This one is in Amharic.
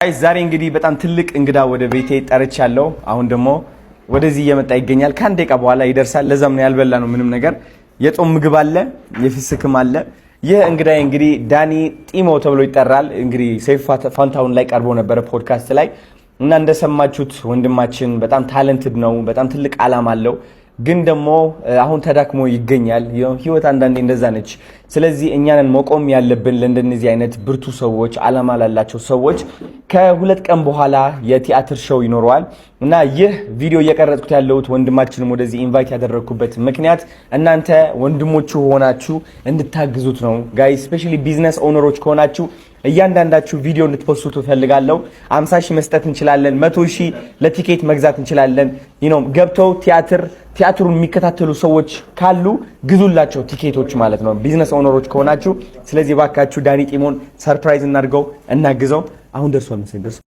ዛሬ እንግዲህ በጣም ትልቅ እንግዳ ወደ ቤቴ ጠርቻለሁ። አሁን ደግሞ ወደዚህ እየመጣ ይገኛል። ከአንድ ደቂቃ በኋላ ይደርሳል። ለዛም ነው ያልበላ ነው ምንም ነገር። የጾም ምግብ አለ፣ የፍስክም አለ። ይህ እንግዳዬ እንግዲህ ዳኒ ጢሞ ተብሎ ይጠራል። እንግዲህ ሰይፉ ፋንታሁን ላይ ቀርቦ ነበረ ፖድካስት ላይ እና እንደሰማችሁት ወንድማችን በጣም ታለንትድ ነው። በጣም ትልቅ አላማ አለው። ግን ደግሞ አሁን ተዳክሞ ይገኛል። ህይወት አንዳንዴ እንደዛ ነች። ስለዚህ እኛንን መቆም ያለብን ለእንደነዚህ አይነት ብርቱ ሰዎች፣ አላማ ላላቸው ሰዎች ከሁለት ቀን በኋላ የቲያትር ሾው ይኖረዋል እና ይህ ቪዲዮ እየቀረጽኩት ያለሁት ወንድማችንም ወደዚህ ኢንቫይት ያደረኩበት ምክንያት እናንተ ወንድሞቹ ሆናችሁ እንድታግዙት ነው። ጋይስ ስፔሻሊ ቢዝነስ ኦነሮች ከሆናችሁ እያንዳንዳችሁ ቪዲዮ እንድትፖስቱ ፈልጋለሁ። 50,000 መስጠት እንችላለን። 100,000 ለቲኬት መግዛት እንችላለን። ገብተው ቲያትሩን የሚከታተሉ ሰዎች ካሉ ግዙላቸው ቲኬቶች ማለት ነው፣ ቢዝነስ ኦነሮች ከሆናችሁ። ስለዚህ ባካችሁ ዳኒ ጢሞን ሰርፕራይዝ እናድርገው፣ እናግዘው። አሁን ደርሷል መሰለኝ።